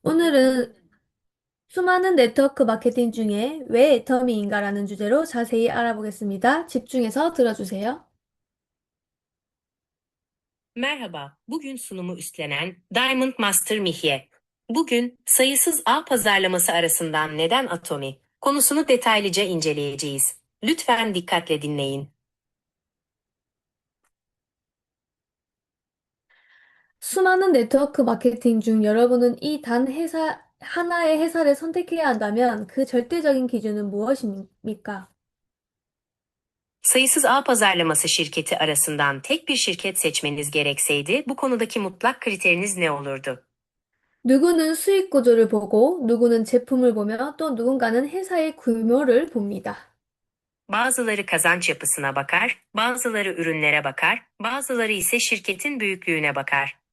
오늘은 수많은 네트워크 마케팅 중에 왜 애터미인가라는 주제로 자세히 알아보겠습니다. 집중해서 들어주세요. Merhaba, bugün sunumu üstlenen Diamond Master Mihye. Bugün sayısız ağ pazarlaması arasından neden Atomi konusunu detaylıca inceleyeceğiz. Lütfen dikkatle dinleyin. 수많은 네트워크 마케팅 중 여러분은 이 단 회사, 하나의 회사를 선택해야 한다면 그 절대적인 기준은 무엇입니까? Sayısız ağ pazarlaması şirketi arasından tek bir şirket seçmeniz gerekseydi bu konudaki mutlak kriteriniz ne olurdu? 누구는 수익 구조를 보고, 누구는 제품을 보며, 또 누군가는 회사의 규모를 봅니다. Bazıları kazanç yapısına bakar, bazıları ürünlere bakar, bazıları ise şirketin büyüklüğüne bakar.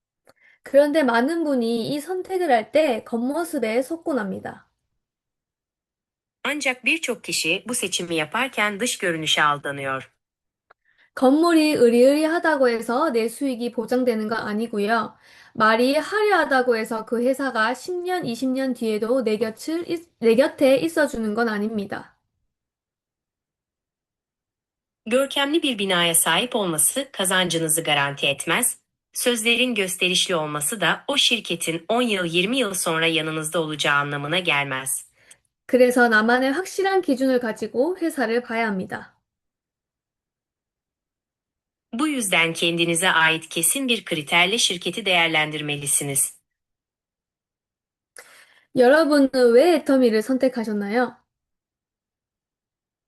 그런데 많은 분이 이 선택을 할 때 겉모습에 속고납니다. Ancak birçok kişi bu seçimi yaparken dış görünüşe aldanıyor. 건물이 으리으리하다고 해서 내 수익이 보장되는 건 아니고요. 말이 화려하다고 해서 그 회사가 10년, 20년 뒤에도 내 곁에 있어주는 건 아닙니다. Görkemli bir binaya sahip olması kazancınızı garanti etmez. Sözlerin gösterişli olması da o şirketin 10 yıl 20 yıl sonra yanınızda olacağı anlamına gelmez. 그래서 나만의 확실한 기준을 가지고 회사를 봐야 합니다. Bu yüzden kendinize ait kesin bir kriterle şirketi değerlendirmelisiniz. 여러분은 왜 애터미를 선택하셨나요?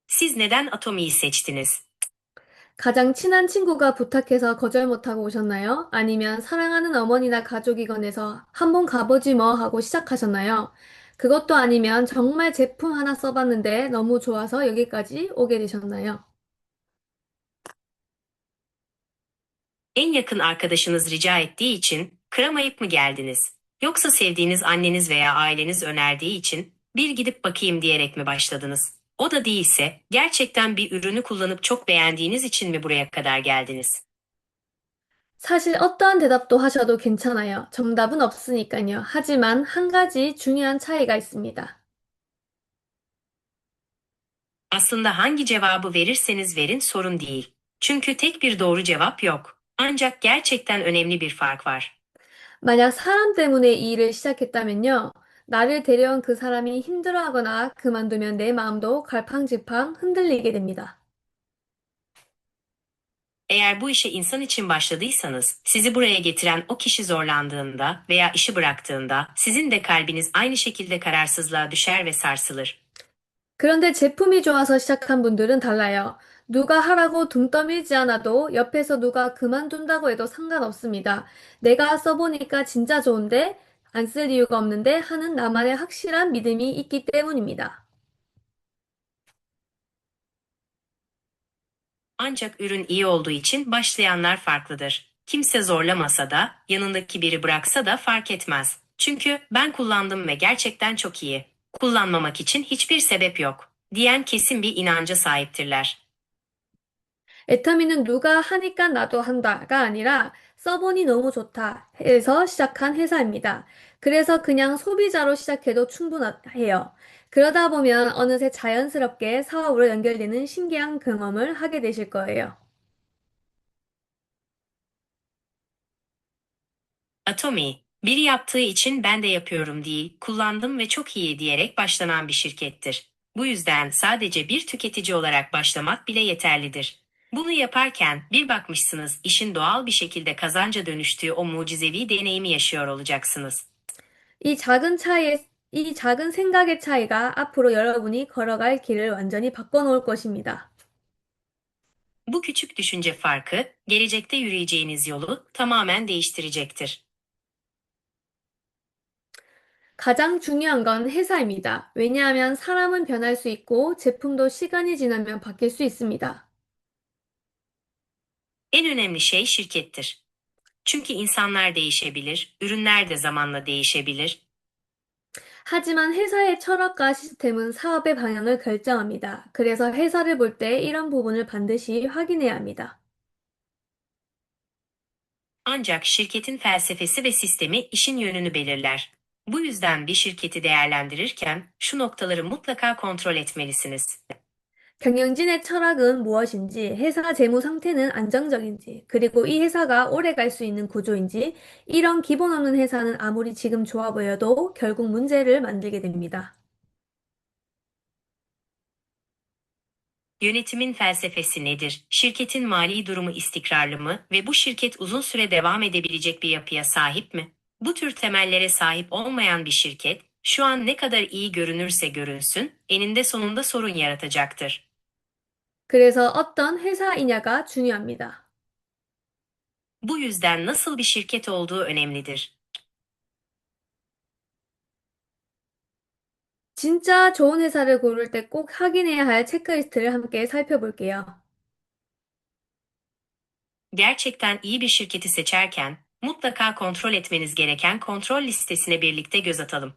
Siz neden Atomi'yi seçtiniz? 가장 친한 친구가 부탁해서 거절 못하고 오셨나요? 아니면 사랑하는 어머니나 가족이건 해서 한번 가보지 뭐 하고 시작하셨나요? 그것도 아니면 정말 제품 하나 써봤는데 너무 좋아서 여기까지 오게 되셨나요? En yakın arkadaşınız rica ettiği için kıramayıp mı geldiniz? Yoksa sevdiğiniz anneniz veya aileniz önerdiği için bir gidip bakayım diyerek mi başladınız? O da değilse gerçekten bir ürünü kullanıp çok beğendiğiniz için mi buraya kadar geldiniz? 사실 어떠한 대답도 하셔도 괜찮아요. 정답은 없으니까요. 하지만 한 가지 중요한 차이가 있습니다. Aslında hangi cevabı verirseniz verin sorun değil. Çünkü tek bir doğru cevap yok. Ancak gerçekten önemli bir fark var. 만약 사람 때문에 이 일을 시작했다면요. 나를 데려온 그 사람이 힘들어하거나 그만두면 내 마음도 갈팡질팡 흔들리게 됩니다. Eğer bu işe insan için başladıysanız, sizi buraya getiren o kişi zorlandığında veya işi bıraktığında, sizin de kalbiniz aynı şekilde kararsızlığa düşer ve sarsılır. 그런데 제품이 좋아서 시작한 분들은 달라요. 누가 하라고 둥 떠밀지 않아도 옆에서 누가 그만둔다고 해도 상관없습니다. 내가 써보니까 진짜 좋은데 안 쓸 이유가 없는데 하는 나만의 확실한 믿음이 있기 때문입니다. Ancak ürün iyi olduğu için başlayanlar farklıdır. Kimse zorlamasa da, yanındaki biri bıraksa da fark etmez. Çünkü ben kullandım ve gerçekten çok iyi. Kullanmamak için hiçbir sebep yok, diyen kesin bir inanca sahiptirler. 애터미는 누가 하니까 나도 한다가 아니라 써보니 너무 좋다 해서 시작한 회사입니다. 그래서 그냥 소비자로 시작해도 충분해요. 그러다 보면 어느새 자연스럽게 사업으로 연결되는 신기한 경험을 하게 되실 거예요. Atomy, biri yaptığı için ben de yapıyorum değil, kullandım ve çok iyi diyerek başlanan bir şirkettir. Bu yüzden sadece bir tüketici olarak başlamak bile yeterlidir. Bunu yaparken bir bakmışsınız işin doğal bir şekilde kazanca dönüştüğü o mucizevi deneyimi yaşıyor olacaksınız. 이 작은 이 작은 생각의 차이가 앞으로 여러분이 걸어갈 길을 완전히 바꿔놓을 것입니다. Bu küçük düşünce farkı, gelecekte yürüyeceğiniz yolu tamamen değiştirecektir. 가장 중요한 건 회사입니다. 왜냐하면 사람은 변할 수 있고 제품도 시간이 지나면 바뀔 수 있습니다. En önemli şey şirkettir. Çünkü insanlar değişebilir, ürünler de zamanla değişebilir. 하지만 회사의 철학과 시스템은 사업의 방향을 결정합니다. 그래서 회사를 볼 때 이런 부분을 반드시 확인해야 합니다. Ancak şirketin felsefesi ve sistemi işin yönünü belirler. Bu yüzden bir şirketi değerlendirirken şu noktaları mutlaka kontrol etmelisiniz. 경영진의 철학은 무엇인지, 회사 재무 상태는 안정적인지, 그리고 이 회사가 오래 갈 수 있는 구조인지, 이런 기본 없는 회사는 아무리 지금 좋아 보여도 결국 문제를 만들게 됩니다. Yönetimin felsefesi nedir? Şirketin mali durumu istikrarlı mı ve bu şirket uzun süre devam edebilecek bir yapıya sahip mi? Bu tür temellere sahip olmayan bir şirket, şu an ne kadar iyi görünürse görünsün, eninde sonunda sorun yaratacaktır. 그래서 어떤 회사이냐가 중요합니다. Bu yüzden nasıl bir şirket olduğu önemlidir. 진짜 좋은 회사를 고를 때 꼭 확인해야 할 체크리스트를 함께 살펴볼게요. Gerçekten iyi bir şirketi seçerken, mutlaka kontrol etmeniz gereken kontrol listesine birlikte göz atalım.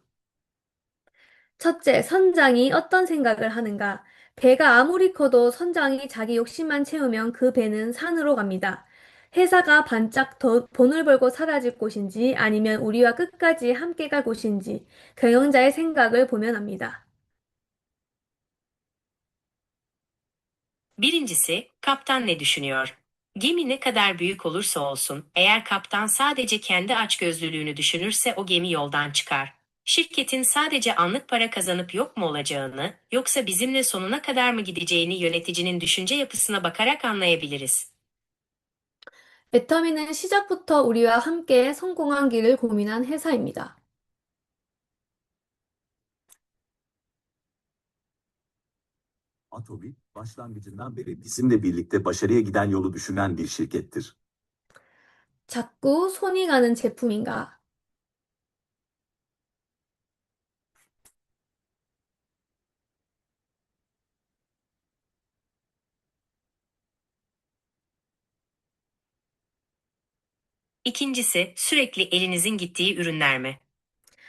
첫째, 선장이 어떤 생각을 하는가? 배가 아무리 커도 선장이 자기 욕심만 채우면 그 배는 산으로 갑니다. 회사가 반짝 더 돈을 벌고 사라질 곳인지 아니면 우리와 끝까지 함께 갈 곳인지 경영자의 생각을 보면 합니다. Birincisi, kaptan ne düşünüyor? Gemi ne kadar büyük olursa olsun, eğer kaptan sadece kendi açgözlülüğünü düşünürse o gemi yoldan çıkar. Şirketin sadece anlık para kazanıp yok mu olacağını, yoksa bizimle sonuna kadar mı gideceğini yöneticinin düşünce yapısına bakarak anlayabiliriz. 애터미는 시작부터 우리와 함께 성공한 길을 고민한 회사입니다. Atomi, başlangıcından beri bizimle birlikte başarıya giden yolu düşünen bir şirkettir. 자꾸 손이 가는 제품인가? İkincisi, sürekli elinizin gittiği ürünler mi?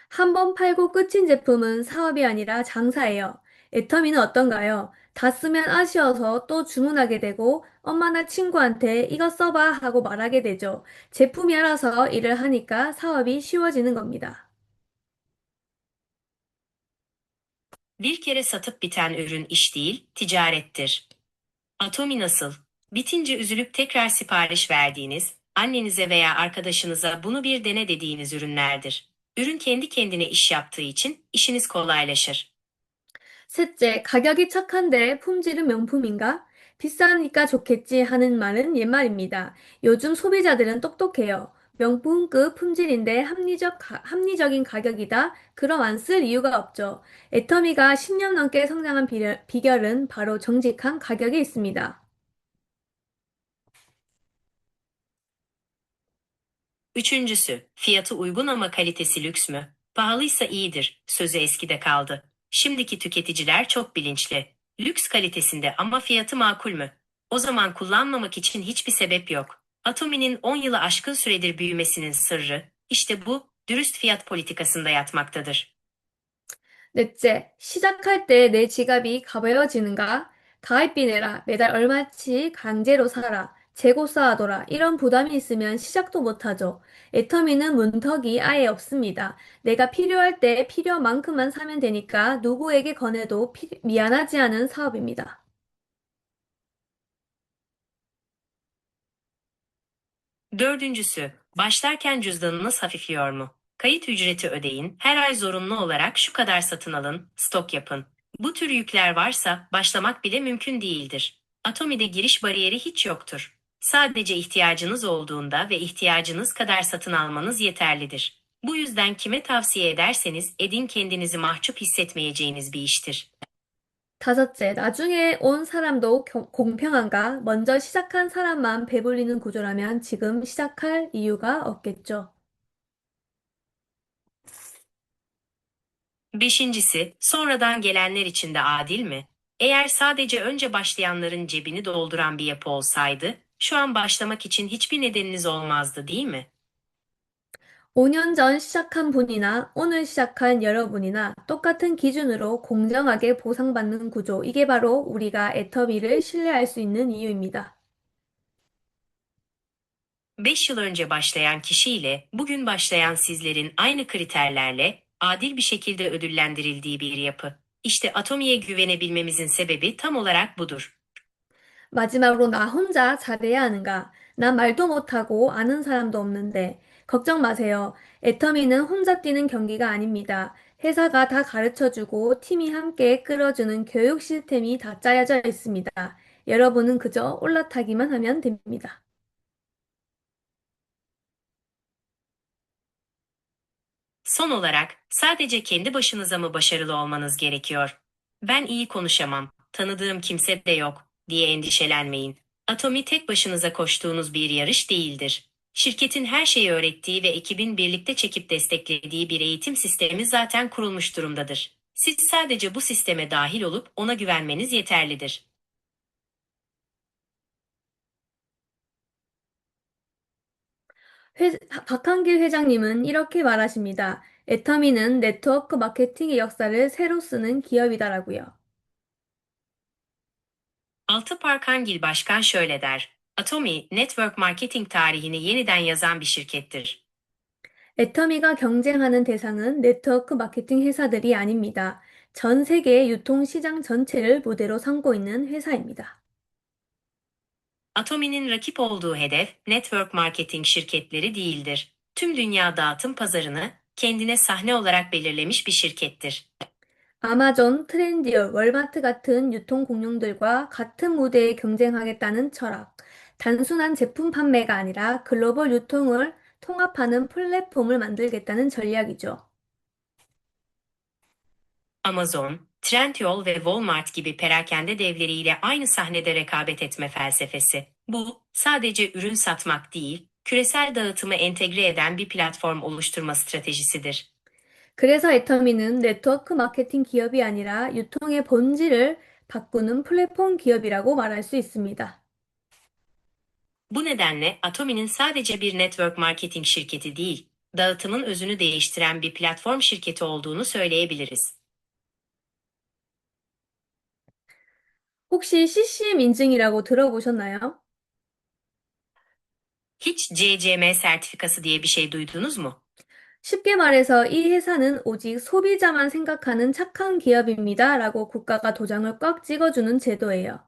한 번 팔고 끝인 제품은 사업이 아니라 장사예요. 애터미는 어떤가요? 다 쓰면 아쉬워서 또 주문하게 되고 엄마나 친구한테 이거 써봐 하고 말하게 되죠. 제품이 알아서 일을 하니까 사업이 쉬워지는 겁니다. Bir kere satıp biten ürün iş değil, ticarettir. Atomi nasıl? Bitince üzülüp tekrar sipariş verdiğiniz, annenize veya arkadaşınıza bunu bir dene dediğiniz ürünlerdir. Ürün kendi kendine iş yaptığı için işiniz kolaylaşır. 셋째, 가격이 착한데 품질은 명품인가? 비싸니까 좋겠지 하는 말은 옛말입니다. 요즘 소비자들은 똑똑해요. 명품급 품질인데 합리적인 가격이다? 그럼 안 쓸 이유가 없죠. 애터미가 10년 넘게 성장한 비결은 바로 정직한 가격에 있습니다. Üçüncüsü, fiyatı uygun ama kalitesi lüks mü? Pahalıysa iyidir, sözü eskide kaldı. Şimdiki tüketiciler çok bilinçli. Lüks kalitesinde ama fiyatı makul mü? O zaman kullanmamak için hiçbir sebep yok. Atomi'nin 10 yılı aşkın süredir büyümesinin sırrı, işte bu, dürüst fiyat politikasında yatmaktadır. 넷째, 시작할 때 내 지갑이 가벼워지는가? 가입비 내라, 매달 얼마치 강제로 사라, 재고 쌓아둬라, 이런 부담이 있으면 시작도 못하죠. 애터미는 문턱이 아예 없습니다. 내가 필요할 때 필요만큼만 사면 되니까 누구에게 권해도 미안하지 않은 사업입니다. Dördüncüsü, başlarken cüzdanınız hafifliyor mu? Kayıt ücreti ödeyin, her ay zorunlu olarak şu kadar satın alın, stok yapın. Bu tür yükler varsa başlamak bile mümkün değildir. Atomi'de giriş bariyeri hiç yoktur. Sadece ihtiyacınız olduğunda ve ihtiyacınız kadar satın almanız yeterlidir. Bu yüzden kime tavsiye ederseniz edin kendinizi mahcup hissetmeyeceğiniz bir iştir. 다섯째, 나중에 온 사람도 공평한가? 먼저 시작한 사람만 배불리는 구조라면 지금 시작할 이유가 없겠죠. Beşincisi, sonradan gelenler için de adil mi? Eğer sadece önce başlayanların cebini dolduran bir yapı olsaydı, şu an başlamak için hiçbir nedeniniz olmazdı, değil mi? 5년 전 시작한 분이나 오늘 시작한 여러분이나 똑같은 기준으로 공정하게 보상받는 구조. 이게 바로 우리가 애터미를 신뢰할 수 있는 이유입니다. 5 yıl önce başlayan kişiyle bugün başlayan sizlerin aynı kriterlerle, adil bir şekilde ödüllendirildiği bir yapı. İşte Atomi'ye güvenebilmemizin sebebi tam olarak budur. 마지막으로 나 혼자 잘해야 하는가? 난 말도 못하고 아는 사람도 없는데. 걱정 마세요. 애터미는 혼자 뛰는 경기가 아닙니다. 회사가 다 가르쳐주고 팀이 함께 끌어주는 교육 시스템이 다 짜여져 있습니다. 여러분은 그저 올라타기만 하면 됩니다. Son olarak, sadece kendi başınıza mı başarılı olmanız gerekiyor? Ben iyi konuşamam, tanıdığım kimse de yok, diye endişelenmeyin. Atomi tek başınıza koştuğunuz bir yarış değildir. Şirketin her şeyi öğrettiği ve ekibin birlikte çekip desteklediği bir eğitim sistemi zaten kurulmuş durumdadır. Siz sadece bu sisteme dahil olup ona güvenmeniz yeterlidir. 박한길 회장님은 이렇게 말하십니다. 애터미는 네트워크 마케팅의 역사를 새로 쓰는 기업이다라고요. Altı Parkangil Başkan şöyle der: Atomi, network marketing tarihini yeniden yazan bir şirkettir. 애터미가 경쟁하는 대상은 네트워크 마케팅 회사들이 아닙니다. 전 세계 유통시장 전체를 무대로 삼고 있는 회사입니다. Atomi'nin rakip olduğu hedef, network marketing şirketleri değildir. Tüm dünya dağıtım pazarını kendine sahne olarak belirlemiş bir şirkettir. 아마존, 트렌디어, 월마트 같은 유통 공룡들과 같은 무대에 경쟁하겠다는 철학. 단순한 제품 판매가 아니라 글로벌 유통을 통합하는 플랫폼을 만들겠다는 전략이죠. Amazon, Trendyol ve Walmart gibi perakende devleriyle aynı sahnede rekabet etme felsefesi. Bu, sadece ürün satmak değil, küresel dağıtımı entegre eden bir platform oluşturma stratejisidir. 그래서 애터미는 네트워크 마케팅 기업이 아니라 유통의 본질을 바꾸는 플랫폼 기업이라고 말할 수 있습니다. Bu nedenle Atomi'nin sadece bir network marketing şirketi değil, dağıtımın özünü değiştiren bir platform şirketi olduğunu söyleyebiliriz. 혹시 CCM 인증이라고 들어보셨나요? Hiç CCM sertifikası diye bir şey duydunuz mu? 쉽게 말해서 이 회사는 오직 소비자만 생각하는 착한 기업입니다. 라고 국가가 도장을 꽉 찍어주는 제도예요.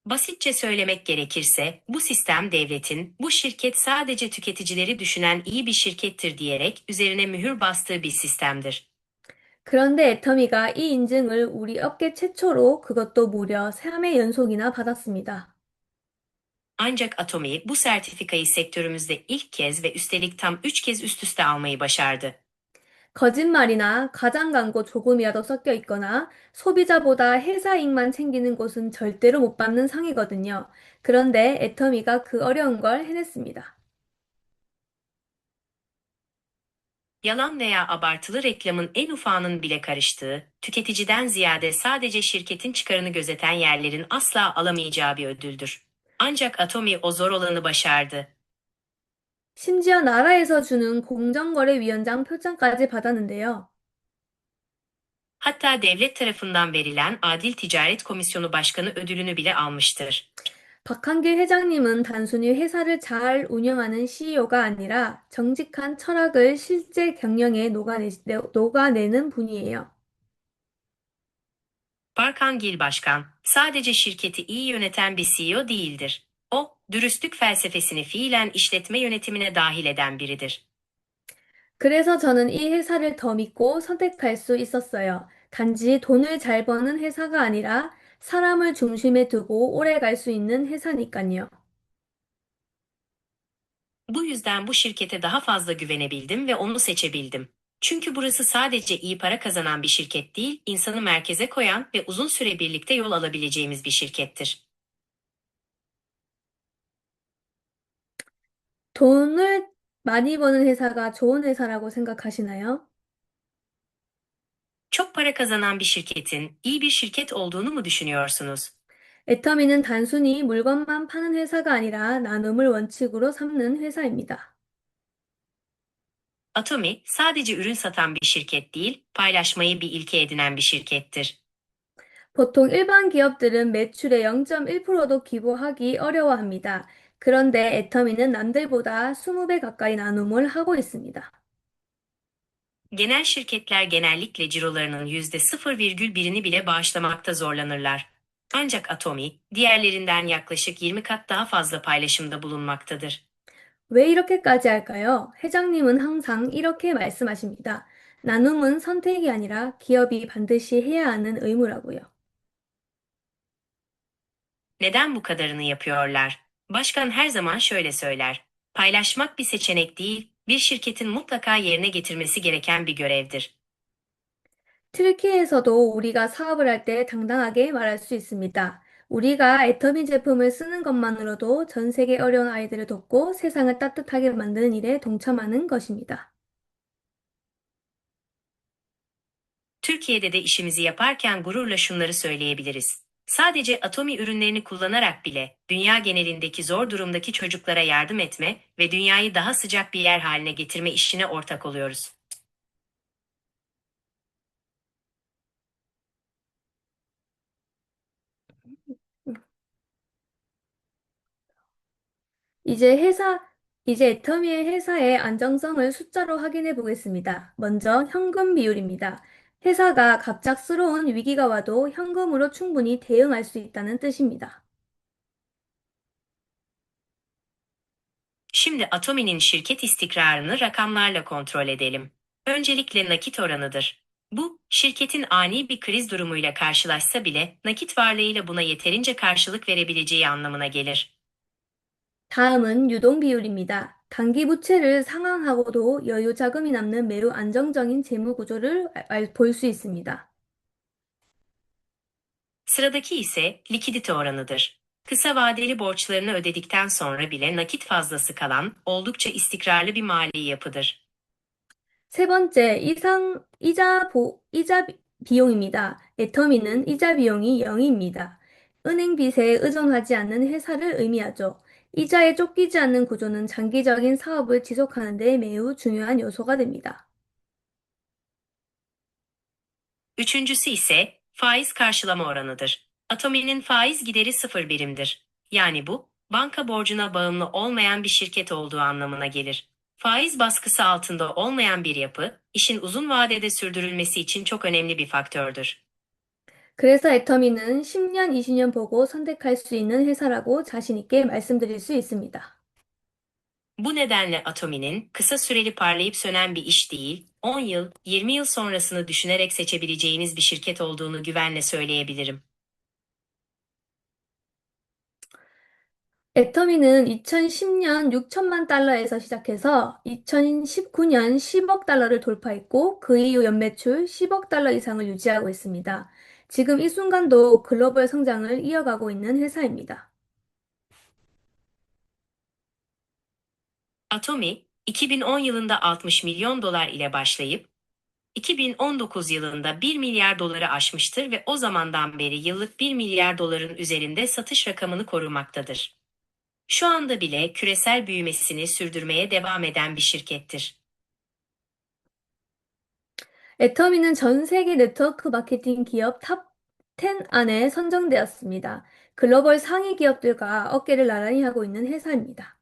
Basitçe söylemek gerekirse, bu sistem devletin, bu şirket sadece tüketicileri düşünen iyi bir şirkettir diyerek üzerine mühür bastığı bir sistemdir. 그런데 애터미가 이 인증을 우리 업계 최초로 그것도 무려 3회 연속이나 받았습니다. Ancak Atomi bu sertifikayı sektörümüzde ilk kez ve üstelik tam 3 kez üst üste almayı başardı. 거짓말이나 가장 광고 조금이라도 섞여 있거나 소비자보다 회사 이익만 챙기는 곳은 절대로 못 받는 상이거든요. 그런데 애터미가 그 어려운 걸 해냈습니다. Yalan veya abartılı reklamın en ufağının bile karıştığı, tüketiciden ziyade sadece şirketin çıkarını gözeten yerlerin asla alamayacağı bir ödüldür. Ancak Atomi o zor olanı başardı. 심지어 나라에서 주는 공정거래위원장 표창까지 받았는데요. Hatta devlet tarafından verilen Adil Ticaret Komisyonu Başkanı ödülünü bile almıştır. 박한길 회장님은 단순히 회사를 잘 운영하는 CEO가 아니라 정직한 철학을 실제 경영에 녹아내는 분이에요. Barkangil Başkan, sadece şirketi iyi yöneten bir CEO değildir. O, dürüstlük felsefesini fiilen işletme yönetimine dahil eden biridir. 그래서 저는 이 회사를 더 믿고 선택할 수 있었어요. 단지 돈을 잘 버는 회사가 아니라 사람을 중심에 두고 오래 갈 수 있는 회사니까요. Bu yüzden bu şirkete daha fazla güvenebildim ve onu seçebildim. Çünkü burası sadece iyi para kazanan bir şirket değil, insanı merkeze koyan ve uzun süre birlikte yol alabileceğimiz bir şirkettir. 돈을 많이 버는 회사가 좋은 회사라고 생각하시나요? Çok para kazanan bir şirketin iyi bir şirket olduğunu mu düşünüyorsunuz? 애터미는 단순히 물건만 파는 회사가 아니라 나눔을 원칙으로 삼는 회사입니다. Atomi, sadece ürün satan bir şirket değil, paylaşmayı bir ilke edinen bir şirkettir. 보통 일반 기업들은 매출의 0.1%도 기부하기 어려워합니다. 그런데 애터미는 남들보다 20배 가까이 나눔을 하고 있습니다. Genel şirketler genellikle cirolarının %0,1'ini bile bağışlamakta zorlanırlar. Ancak Atomi, diğerlerinden yaklaşık 20 kat daha fazla paylaşımda bulunmaktadır. 왜 이렇게까지 할까요? 회장님은 항상 이렇게 말씀하십니다. 나눔은 선택이 아니라 기업이 반드시 해야 하는 의무라고요. Neden bu kadarını yapıyorlar? Başkan her zaman şöyle söyler. Paylaşmak bir seçenek değil, bir şirketin mutlaka yerine getirmesi gereken bir görevdir. 트리키에서도 우리가 사업을 할 때 당당하게 말할 수 있습니다. 우리가 애터미 제품을 쓰는 것만으로도 전 세계 어려운 아이들을 돕고 세상을 따뜻하게 만드는 일에 동참하는 것입니다. Türkiye'de de işimizi yaparken gururla şunları söyleyebiliriz. Sadece Atomi ürünlerini kullanarak bile dünya genelindeki zor durumdaki çocuklara yardım etme ve dünyayı daha sıcak bir yer haline getirme işine ortak oluyoruz. 이제 회사, 이제 애터미의 회사의 안정성을 숫자로 확인해 보겠습니다. 먼저 현금 비율입니다. 회사가 갑작스러운 위기가 와도 현금으로 충분히 대응할 수 있다는 뜻입니다. Şimdi Atomi'nin şirket istikrarını rakamlarla kontrol edelim. Öncelikle nakit oranıdır. Bu, şirketin ani bir kriz durumuyla karşılaşsa bile nakit varlığıyla buna yeterince karşılık verebileceği anlamına gelir. 다음은 유동 비율입니다. 단기 부채를 상환하고도 여유 자금이 남는 매우 안정적인 재무 구조를 볼 수 있습니다. Sıradaki ise likidite oranıdır. Kısa vadeli borçlarını ödedikten sonra bile nakit fazlası kalan oldukça istikrarlı bir mali yapıdır. 세 번째, 이자 비용입니다. 애터미는 이자 비용이 0입니다. 은행 빚에 의존하지 않는 회사를 의미하죠. 이자에 쫓기지 않는 구조는 장기적인 사업을 지속하는 데 매우 중요한 요소가 됩니다. Üçüncüsü ise faiz karşılama oranıdır. Atomi'nin faiz gideri 0 birimdir. Yani bu, banka borcuna bağımlı olmayan bir şirket olduğu anlamına gelir. Faiz baskısı altında olmayan bir yapı, işin uzun vadede sürdürülmesi için çok önemli bir faktördür. 그래서 애터미는 10년, 20년 보고 선택할 수 있는 회사라고 자신 있게 말씀드릴 수 있습니다. Bu nedenle Atomi'nin kısa süreli parlayıp sönen bir iş değil, 10 yıl, 20 yıl sonrasını düşünerek seçebileceğiniz bir şirket olduğunu güvenle söyleyebilirim. 애터미는 2010년 6천만 달러에서 시작해서 2019년 10억 달러를 돌파했고 그 이후 연매출 10억 달러 이상을 유지하고 있습니다. 지금 이 순간도 글로벌 성장을 이어가고 있는 회사입니다. Atomi, 2010 yılında 60 milyon dolar ile başlayıp, 2019 yılında 1 milyar doları aşmıştır ve o zamandan beri yıllık 1 milyar doların üzerinde satış rakamını korumaktadır. Şu anda bile küresel büyümesini sürdürmeye devam eden bir şirkettir. 애터미는 전 세계 네트워크 마케팅 기업 탑 10 안에 선정되었습니다. 글로벌 상위 기업들과 어깨를 나란히 하고 있는 회사입니다.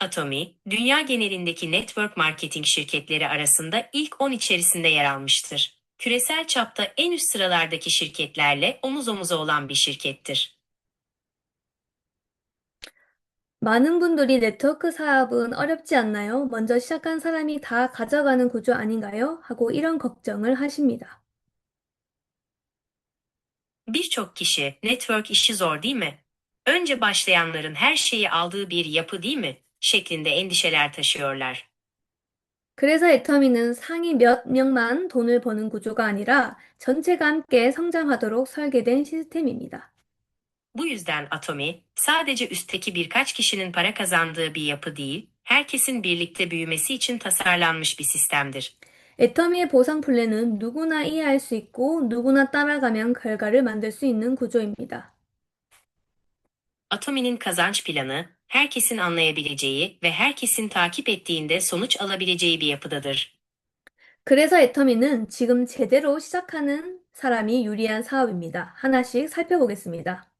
Atomi, dünya genelindeki network marketing şirketleri arasında ilk 10 içerisinde yer almıştır. Küresel çapta en üst sıralardaki şirketlerle omuz omuza olan bir şirkettir. 많은 분들이 네트워크 사업은 어렵지 않나요? 먼저 시작한 사람이 다 가져가는 구조 아닌가요? 하고 이런 걱정을 하십니다. Birçok kişi, network işi zor değil mi? Önce başlayanların her şeyi aldığı bir yapı değil mi? Şeklinde endişeler taşıyorlar. 그래서 애터미는 상위 몇 명만 돈을 버는 구조가 아니라 전체가 함께 성장하도록 설계된 시스템입니다. Bu yüzden Atomi, sadece üstteki birkaç kişinin para kazandığı bir yapı değil, herkesin birlikte büyümesi için tasarlanmış bir sistemdir. 애터미의 보상 플랜은 누구나 이해할 수 있고 누구나 따라가면 결과를 만들 수 있는 구조입니다. Atomi'nin kazanç planı, herkesin anlayabileceği ve herkesin takip ettiğinde sonuç alabileceği bir yapıdadır. 그래서 애터미는 지금 제대로 시작하는 사람이 유리한 사업입니다. 하나씩 살펴보겠습니다.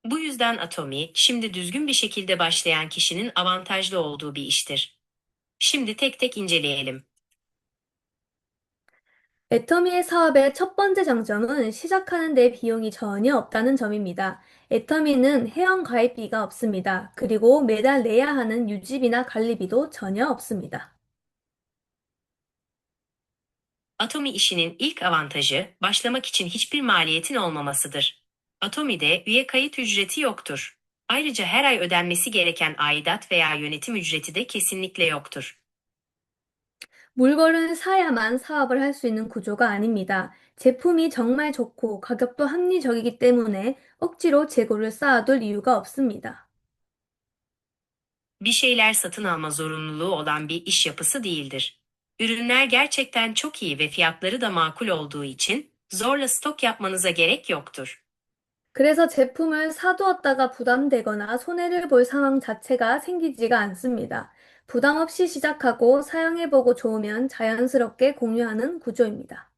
Bu yüzden atomi, şimdi düzgün bir şekilde başlayan kişinin avantajlı olduğu bir iştir. Şimdi tek tek inceleyelim. 애터미의 사업의 첫 번째 장점은 시작하는 데 비용이 전혀 없다는 점입니다. 애터미는 회원 가입비가 없습니다. 그리고 매달 내야 하는 유지비나 관리비도 전혀 없습니다. Atomi işinin ilk avantajı, başlamak için hiçbir maliyetin olmamasıdır. Atomi'de üye kayıt ücreti yoktur. Ayrıca her ay ödenmesi gereken aidat veya yönetim ücreti de kesinlikle yoktur. 물건을 사야만 사업을 할 수 있는 구조가 아닙니다. 제품이 정말 좋고 가격도 합리적이기 때문에 억지로 재고를 쌓아둘 이유가 없습니다. Bir şeyler satın alma zorunluluğu olan bir iş yapısı değildir. Ürünler gerçekten çok iyi ve fiyatları da makul olduğu için zorla stok yapmanıza gerek yoktur. 그래서 제품을 사두었다가 부담되거나 손해를 볼 상황 자체가 생기지가 않습니다. 부담 없이 시작하고 사용해보고 좋으면 자연스럽게 공유하는 구조입니다.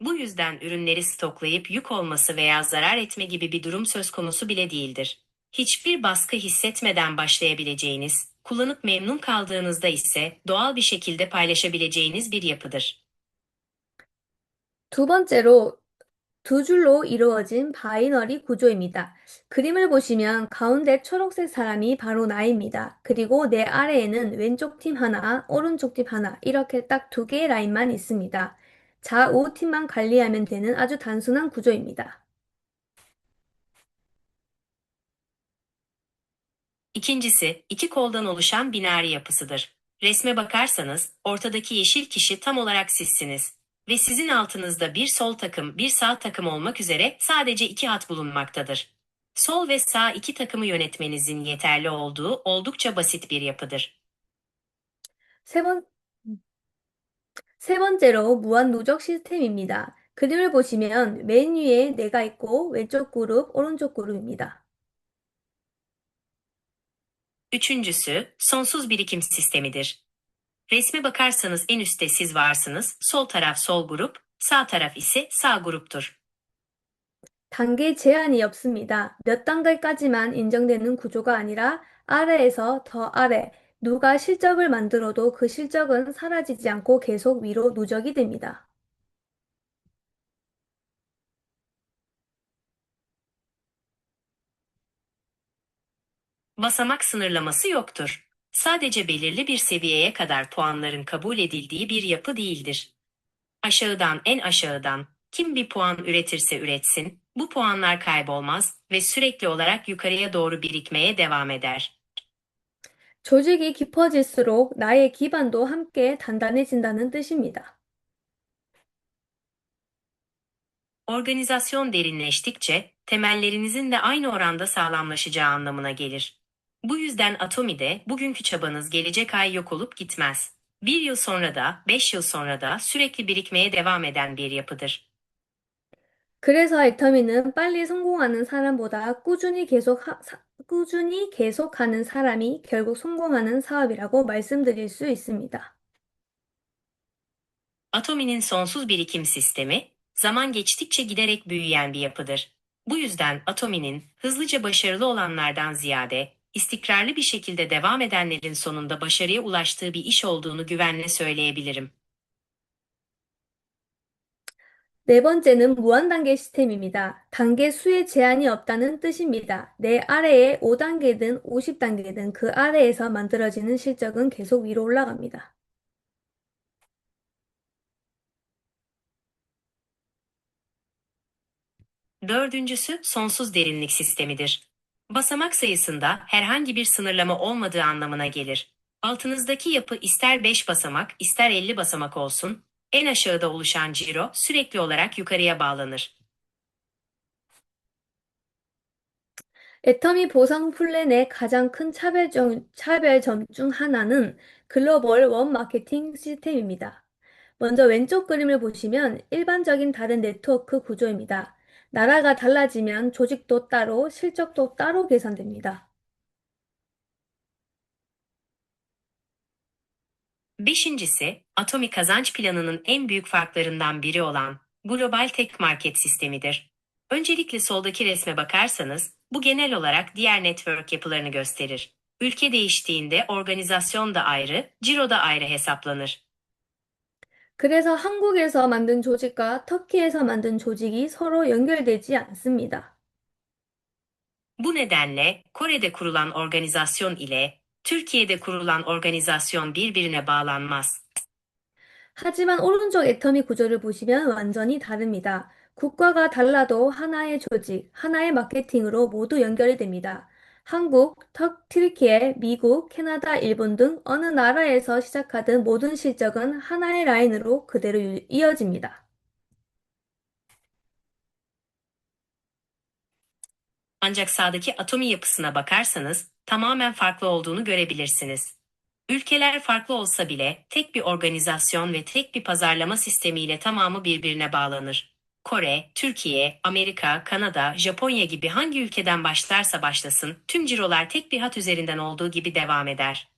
Bu yüzden ürünleri stoklayıp yük olması veya zarar etme gibi bir durum söz konusu bile değildir. Hiçbir baskı hissetmeden başlayabileceğiniz, kullanıp memnun kaldığınızda ise doğal bir şekilde paylaşabileceğiniz bir yapıdır. 두 번째로 두 줄로 이루어진 바이너리 구조입니다. 그림을 보시면 가운데 초록색 사람이 바로 나입니다. 그리고 내 아래에는 왼쪽 팀 하나, 오른쪽 팀 하나, 이렇게 딱 두 개의 라인만 있습니다. 좌우 팀만 관리하면 되는 아주 단순한 구조입니다. İkincisi, iki koldan oluşan binari yapısıdır. Resme bakarsanız, ortadaki yeşil kişi tam olarak sizsiniz. Ve sizin altınızda bir sol takım, bir sağ takım olmak üzere sadece iki hat bulunmaktadır. Sol ve sağ iki takımı yönetmenizin yeterli olduğu oldukça basit bir yapıdır. 세 번, 세 번째로 무한 누적 시스템입니다. 그림을 보시면 맨 위에 내가 있고 왼쪽 그룹, 오른쪽 그룹입니다. Üçüncüsü, sonsuz birikim sistemidir. Resme bakarsanız en üstte siz varsınız, sol taraf sol grup, sağ taraf ise sağ gruptur. 단계 제한이 없습니다. 몇 단계까지만 인정되는 구조가 아니라 아래에서 더 아래, 누가 실적을 만들어도 그 실적은 사라지지 않고 계속 위로 누적이 됩니다. Basamak sınırlaması yoktur. Sadece belirli bir seviyeye kadar puanların kabul edildiği bir yapı değildir. Aşağıdan en aşağıdan kim bir puan üretirse üretsin, bu puanlar kaybolmaz ve sürekli olarak yukarıya doğru birikmeye devam eder. 조직이 깊어질수록 나의 기반도 함께 단단해진다는 뜻입니다. Organizasyon derinleştikçe temellerinizin de aynı oranda sağlamlaşacağı anlamına gelir. Bu yüzden Atomi'de bugünkü çabanız gelecek ay yok olup gitmez. Bir yıl sonra da, 5 yıl sonra da sürekli birikmeye devam eden bir yapıdır. 그래서 애터미는 빨리 성공하는 사람보다 꾸준히 계속하는 사람이 결국 성공하는 사업이라고 말씀드릴 수 있습니다. Atomi'nin sonsuz birikim sistemi, zaman geçtikçe giderek büyüyen bir yapıdır. Bu yüzden Atomi'nin hızlıca başarılı olanlardan ziyade, istikrarlı bir şekilde devam edenlerin sonunda başarıya ulaştığı bir iş olduğunu güvenle söyleyebilirim. 네 번째는 무한단계 시스템입니다. 단계 수에 제한이 없다는 뜻입니다. 내 아래에 5단계든 50단계든 그 아래에서 만들어지는 실적은 계속 위로 올라갑니다. Dördüncüsü sonsuz derinlik sistemidir. Basamak sayısında herhangi bir sınırlama olmadığı anlamına gelir. Altınızdaki yapı ister 5 basamak, ister 50 basamak olsun, en aşağıda oluşan ciro sürekli olarak yukarıya bağlanır. 애터미 보상 플랜의 가장 큰 차별점 중 하나는 글로벌 원 마케팅 시스템입니다. 먼저 왼쪽 그림을 보시면 일반적인 다른 네트워크 구조입니다. 나라가 달라지면 조직도 따로, 실적도 따로 계산됩니다. Beşincisi, Atomi kazanç planının en büyük farklarından biri olan global tek market sistemidir. Öncelikle soldaki resme bakarsanız, bu genel olarak diğer network yapılarını gösterir. Ülke değiştiğinde organizasyon da ayrı, ciro da ayrı hesaplanır. 그래서 한국에서 만든 조직과 터키에서 만든 조직이 서로 연결되지 않습니다. Bu nedenle Kore'de kurulan organizasyon ile Türkiye'de kurulan organizasyon birbirine bağlanmaz. 하지만 오른쪽 애터미 구조를 보시면 완전히 다릅니다. 국가가 달라도 하나의 조직, 하나의 마케팅으로 모두 연결이 됩니다. 한국, 튀르키예, 미국, 캐나다, 일본 등 어느 나라에서 시작하든 모든 실적은 하나의 라인으로 그대로 이어집니다. Ancak sağdaki atomi yapısına bakarsanız tamamen farklı olduğunu görebilirsiniz. Ülkeler farklı olsa bile tek bir organizasyon ve tek bir pazarlama sistemiyle tamamı birbirine bağlanır. Kore, Türkiye, Amerika, Kanada, Japonya gibi hangi ülkeden başlarsa başlasın tüm cirolar tek bir hat üzerinden olduğu gibi devam eder.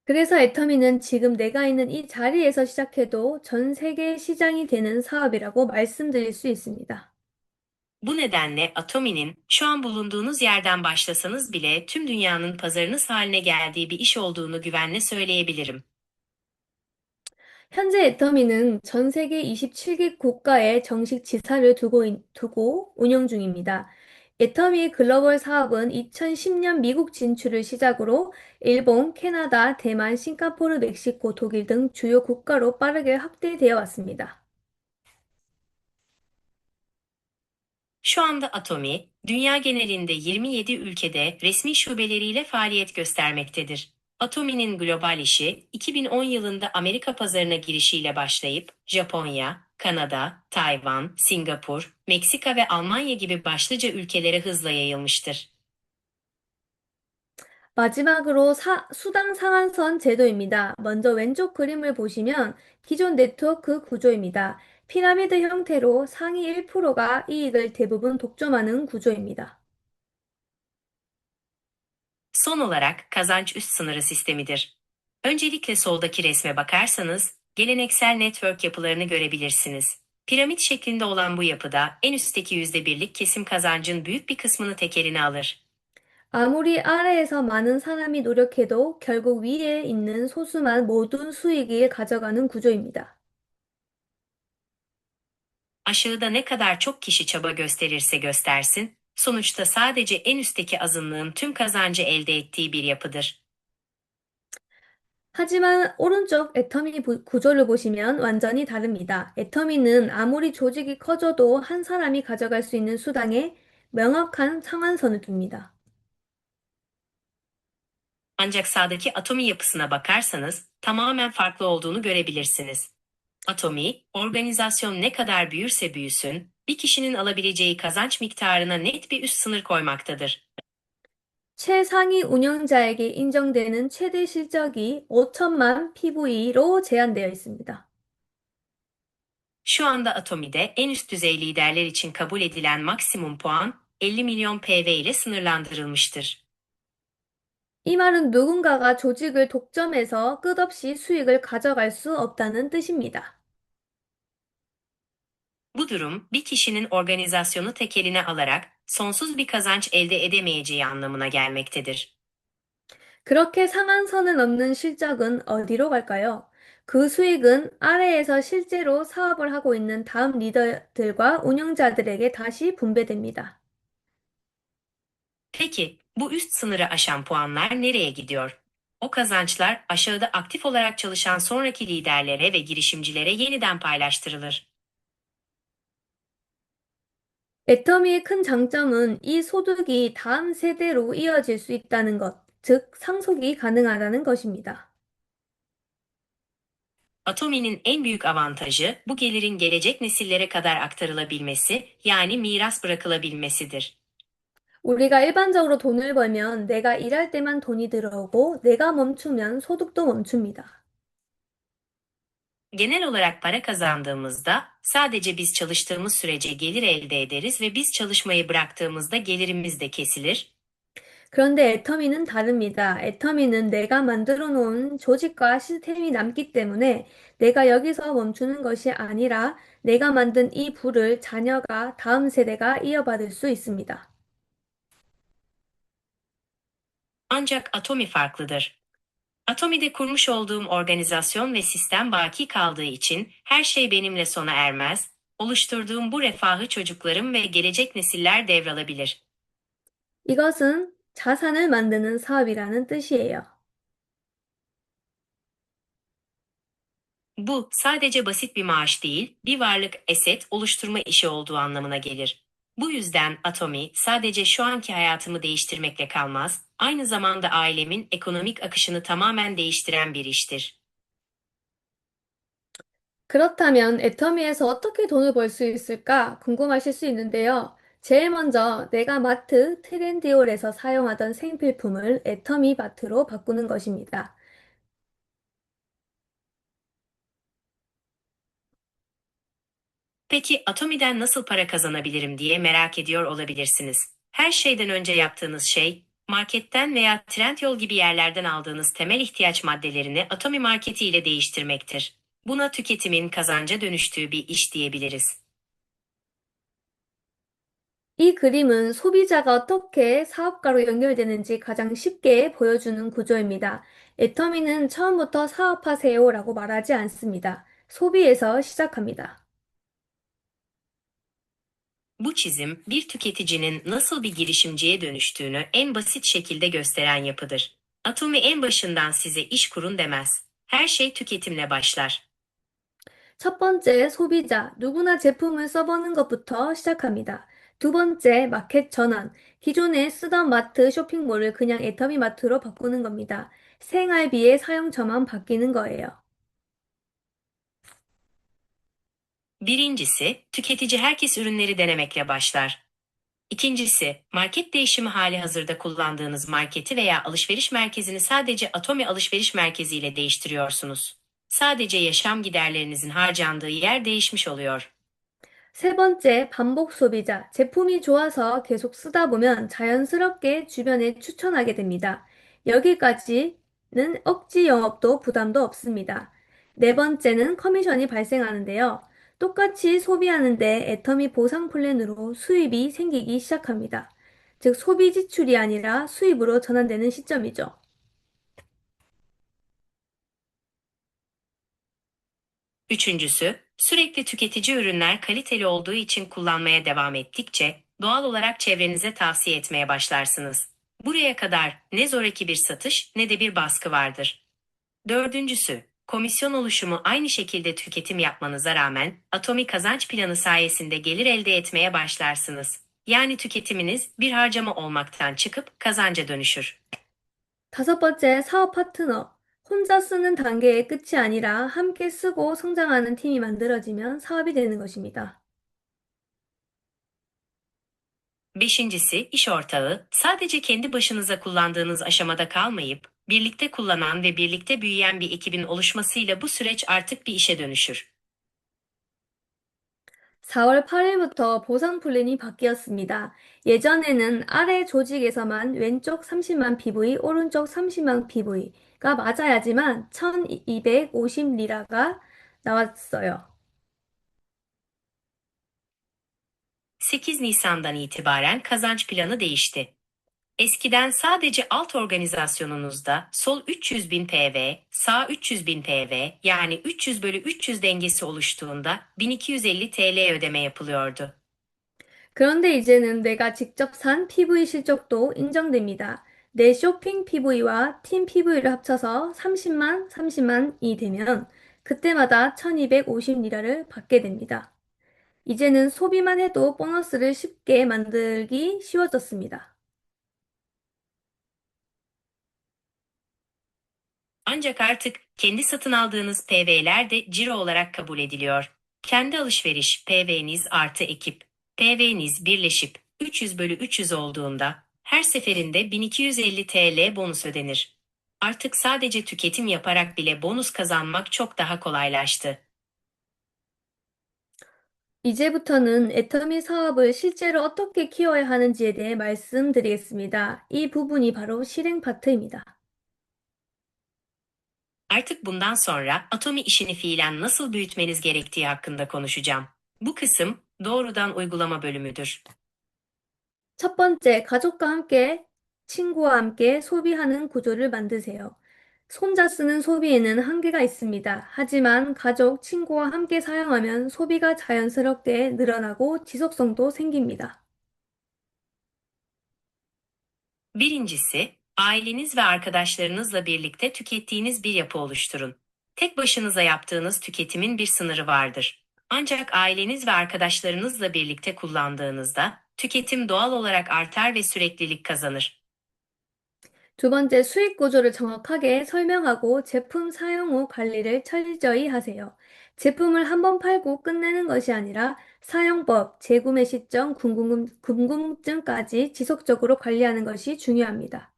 그래서 애터미는 지금 내가 있는 이 자리에서 시작해도 전 세계 시장이 되는 사업이라고 말씀드릴 수 있습니다. Bu nedenle Atomi'nin şu an bulunduğunuz yerden başlasanız bile tüm dünyanın pazarınız haline geldiği bir iş olduğunu güvenle söyleyebilirim. 현재 애터미는 전 세계 27개 국가에 정식 지사를 두고 운영 중입니다. 애터미 글로벌 사업은 2010년 미국 진출을 시작으로 일본, 캐나다, 대만, 싱가포르, 멕시코, 독일 등 주요 국가로 빠르게 확대되어 왔습니다. Şu anda Atomi, dünya genelinde 27 ülkede resmi şubeleriyle faaliyet göstermektedir. Atomi'nin global işi, 2010 yılında Amerika pazarına girişiyle başlayıp, Japonya, Kanada, Tayvan, Singapur, Meksika ve Almanya gibi başlıca ülkelere hızla yayılmıştır. 마지막으로 수당 상한선 제도입니다. 먼저 왼쪽 그림을 보시면 기존 네트워크 구조입니다. 피라미드 형태로 상위 1%가 이익을 대부분 독점하는 구조입니다. Son olarak kazanç üst sınırı sistemidir. Öncelikle soldaki resme bakarsanız, geleneksel network yapılarını görebilirsiniz. Piramit şeklinde olan bu yapıda en üstteki %1'lik kesim kazancın büyük bir kısmını tek eline alır. 아무리 아래에서 많은 사람이 노력해도 결국 위에 있는 소수만 모든 수익을 가져가는 구조입니다. Aşağıda ne kadar çok kişi çaba gösterirse göstersin, sonuçta sadece en üstteki azınlığın tüm kazancı elde ettiği bir yapıdır. 하지만 오른쪽 애터미 구조를 보시면 완전히 다릅니다. 애터미는 아무리 조직이 커져도 한 사람이 가져갈 수 있는 수당에 명확한 상한선을 둡니다. Ancak sağdaki atomi yapısına bakarsanız tamamen farklı olduğunu görebilirsiniz. Atomi, organizasyon ne kadar büyürse büyüsün, bir kişinin alabileceği kazanç miktarına net bir üst sınır koymaktadır. 최상위 운영자에게 인정되는 최대 실적이 5천만 PV로 제한되어 있습니다. Şu anda Atomi'de en üst düzey liderler için kabul edilen maksimum puan 50 milyon PV ile sınırlandırılmıştır. 이 말은 누군가가 조직을 독점해서 끝없이 수익을 가져갈 수 없다는 뜻입니다. Bu durum, bir kişinin organizasyonu tek eline alarak sonsuz bir kazanç elde edemeyeceği anlamına gelmektedir. 그렇게 상한선을 넘는 실적은 어디로 갈까요? 그 수익은 아래에서 실제로 사업을 하고 있는 다음 리더들과 운영자들에게 다시 분배됩니다. Peki, bu üst sınırı aşan puanlar nereye gidiyor? O kazançlar aşağıda aktif olarak çalışan sonraki liderlere ve girişimcilere yeniden paylaştırılır. 애터미의 큰 장점은 이 소득이 다음 세대로 이어질 수 있다는 것, 즉 상속이 가능하다는 것입니다. Atomi'nin en büyük avantajı bu gelirin gelecek nesillere kadar aktarılabilmesi, yani miras bırakılabilmesidir. 우리가 일반적으로 돈을 벌면 내가 일할 때만 돈이 들어오고 내가 멈추면 소득도 멈춥니다. Genel olarak para kazandığımızda sadece biz çalıştığımız sürece gelir elde ederiz ve biz çalışmayı bıraktığımızda gelirimiz de kesilir. 그런데 애터미는 다릅니다. 애터미는 내가 만들어 놓은 조직과 시스템이 남기 때문에 내가 여기서 멈추는 것이 아니라 내가 만든 이 부를 자녀가 다음 sede가 iyo받을 수 있습니다. Ancak Atomi farklıdır. Atomi'de kurmuş olduğum organizasyon ve sistem baki kaldığı için her şey benimle sona ermez, oluşturduğum bu refahı çocuklarım ve gelecek nesiller devralabilir. 이것은 자산을 만드는 사업이라는 뜻이에요. Bu sadece basit bir maaş değil, bir varlık eset oluşturma işi olduğu anlamına gelir. Bu yüzden Atomi sadece şu anki hayatımı değiştirmekle kalmaz, aynı zamanda ailemin ekonomik akışını tamamen değiştiren bir iştir. 그렇다면 애터미에서 어떻게 돈을 벌 수 있을까 궁금하실 수 있는데요. 제일 먼저 내가 마트 트렌디올에서 사용하던 생필품을 애터미 마트로 바꾸는 것입니다. Peki Atomi'den nasıl para kazanabilirim diye merak ediyor olabilirsiniz. Her şeyden önce yaptığınız şey, marketten veya Trendyol gibi yerlerden aldığınız temel ihtiyaç maddelerini Atomi marketi ile değiştirmektir. Buna tüketimin kazanca dönüştüğü bir iş diyebiliriz. 이 그림은 소비자가 어떻게 사업가로 연결되는지 가장 쉽게 보여주는 구조입니다. 애터미는 처음부터 사업하세요라고 말하지 않습니다. 소비에서 시작합니다. Bu çizim, bir tüketicinin nasıl bir girişimciye dönüştüğünü en basit şekilde gösteren yapıdır. Atomi en başından size iş kurun demez. Her şey tüketimle başlar. 첫 번째, 소비자, 누구나 제품을 써보는 것부터 시작합니다. 두 번째, 마켓 전환, 기존에 쓰던 마트 쇼핑몰을 그냥 애터미 마트로 바꾸는 겁니다. 생활비의 사용처만 바뀌는 거예요. Birincisi, tüketici herkes ürünleri denemekle başlar. İkincisi, market değişimi hali hazırda kullandığınız marketi veya alışveriş merkezini sadece Atomi alışveriş merkezi ile değiştiriyorsunuz. Sadece yaşam giderlerinizin harcandığı yer değişmiş oluyor. 세 번째, 반복 소비자. 제품이 좋아서 계속 쓰다 보면 자연스럽게 주변에 추천하게 됩니다. 여기까지는 억지 영업도 부담도 없습니다. 네 번째는 커미션이 발생하는데요. 똑같이 소비하는데 애터미 보상 플랜으로 수입이 생기기 시작합니다. 즉, 소비 지출이 아니라 수입으로 전환되는 시점이죠. Üçüncüsü, sürekli tüketici ürünler kaliteli olduğu için kullanmaya devam ettikçe doğal olarak çevrenize tavsiye etmeye başlarsınız. Buraya kadar ne zoraki bir satış ne de bir baskı vardır. Dördüncüsü, komisyon oluşumu aynı şekilde tüketim yapmanıza rağmen Atomi kazanç planı sayesinde gelir elde etmeye başlarsınız. Yani tüketiminiz bir harcama olmaktan çıkıp kazanca dönüşür. 다섯 번째, 사업 파트너. 혼자 쓰는 단계의 끝이 아니라 함께 쓰고 성장하는 팀이 만들어지면 사업이 되는 것입니다. Beşincisi, iş ortağı, sadece kendi başınıza kullandığınız aşamada kalmayıp, birlikte kullanan ve birlikte büyüyen bir ekibin oluşmasıyla bu süreç artık bir işe dönüşür. 4월 8일부터 보상 플랜이 바뀌었습니다. 예전에는 아래 조직에서만 왼쪽 30만 PV, 오른쪽 30만 PV가 맞아야지만 1250리라가 나왔어요. 8 Nisan'dan itibaren kazanç planı değişti. Eskiden sadece alt organizasyonunuzda sol 300 bin PV, sağ 300 bin PV yani 300 bölü 300 dengesi oluştuğunda 1250 TL ödeme yapılıyordu. 그런데 이제는 내가 직접 산 PV 실적도 인정됩니다. 내 쇼핑 PV와 팀 PV를 합쳐서 30만, 30만이 되면 그때마다 1250리라를 받게 됩니다. 이제는 소비만 해도 보너스를 쉽게 만들기 쉬워졌습니다. Ancak artık kendi satın aldığınız PV'ler de ciro olarak kabul ediliyor. Kendi alışveriş PV'niz artı ekip PV'niz birleşip 300 bölü 300 olduğunda her seferinde 1250 TL bonus ödenir. Artık sadece tüketim yaparak bile bonus kazanmak çok daha kolaylaştı. 이제부터는 애터미 사업을 실제로 어떻게 키워야 하는지에 대해 말씀드리겠습니다. 이 bu분이 바로 실행 파트입니다. Artık bundan sonra Atomi işini fiilen nasıl büyütmeniz gerektiği hakkında konuşacağım. Bu kısım doğrudan uygulama bölümüdür. 첫 번째, 가족과 함께, 친구와 함께 소비하는 구조를 만드세요. 혼자 쓰는 소비에는 한계가 있습니다. 하지만 가족, 친구와 함께 사용하면 소비가 자연스럽게 늘어나고 지속성도 생깁니다. Birincisi, aileniz ve arkadaşlarınızla birlikte tükettiğiniz bir yapı oluşturun. Tek başınıza yaptığınız tüketimin bir sınırı vardır. Ancak aileniz ve arkadaşlarınızla birlikte kullandığınızda tüketim doğal olarak artar ve süreklilik kazanır. 두 번째, 수익 구조를 정확하게 설명하고 제품 사용 후 관리를 철저히 하세요. 제품을 한번 팔고 끝내는 것이 아니라 사용법, 재구매 시점, 궁금증까지 지속적으로 관리하는 것이 중요합니다.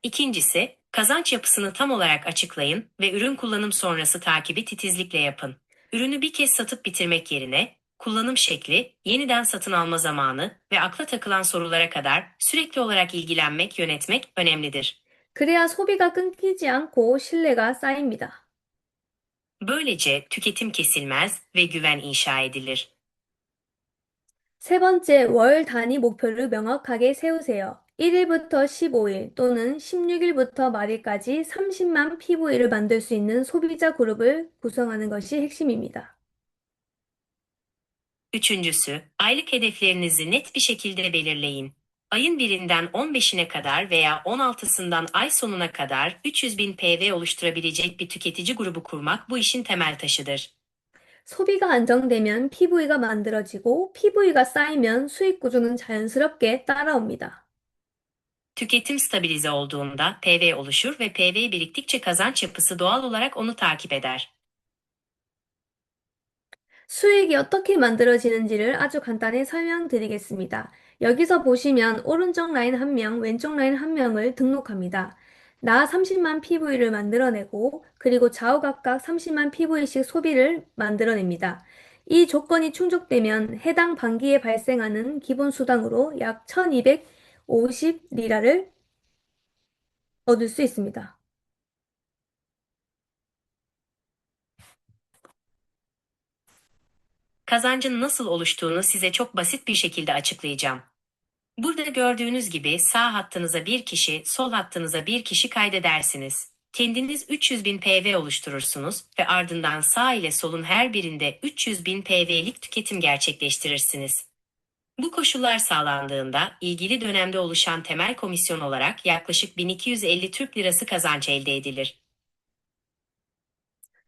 İkincisi, kazanç yapısını tam olarak açıklayın ve ürün kullanım sonrası takibi titizlikle yapın. Ürünü bir kez satıp bitirmek yerine, kullanım şekli, yeniden satın alma zamanı ve akla takılan sorulara kadar sürekli olarak ilgilenmek, yönetmek önemlidir. 그래야 소비가 끊기지 않고 신뢰가 쌓입니다. Böylece tüketim kesilmez ve güven inşa edilir. 세 번째, 월 단위 목표를 명확하게 세우세요. 1일부터 15일 또는 16일부터 말일까지 30만 PV를 만들 수 있는 소비자 그룹을 구성하는 것이 핵심입니다. Üçüncüsü, aylık hedeflerinizi net bir şekilde belirleyin. Ayın birinden 15'ine kadar veya 16'sından ay sonuna kadar 300 bin PV oluşturabilecek bir tüketici grubu kurmak bu işin temel taşıdır. 소비가 안정되면 PV가 만들어지고 PV가 쌓이면 수익 구조는 자연스럽게 따라옵니다. Tüketim stabilize olduğunda PV oluşur ve PV biriktikçe kazanç yapısı doğal olarak onu takip eder. 수익이 어떻게 만들어지는지를 아주 간단히 설명드리겠습니다. 여기서 보시면 오른쪽 라인 한 명, 왼쪽 라인 한 명을 등록합니다. 나 30만 PV를 만들어내고 그리고 좌우 각각 30만 PV씩 소비를 만들어냅니다. 이 조건이 충족되면 해당 반기에 발생하는 기본 수당으로 약 1250 리라를 얻을 수 있습니다. Kazancın nasıl oluştuğunu size çok basit bir şekilde açıklayacağım. Burada gördüğünüz gibi sağ hattınıza bir kişi, sol hattınıza bir kişi kaydedersiniz. Kendiniz 300 bin PV oluşturursunuz ve ardından sağ ile solun her birinde 300 bin PV'lik tüketim gerçekleştirirsiniz. Bu koşullar sağlandığında ilgili dönemde oluşan temel komisyon olarak yaklaşık 1250 Türk Lirası kazanç elde edilir.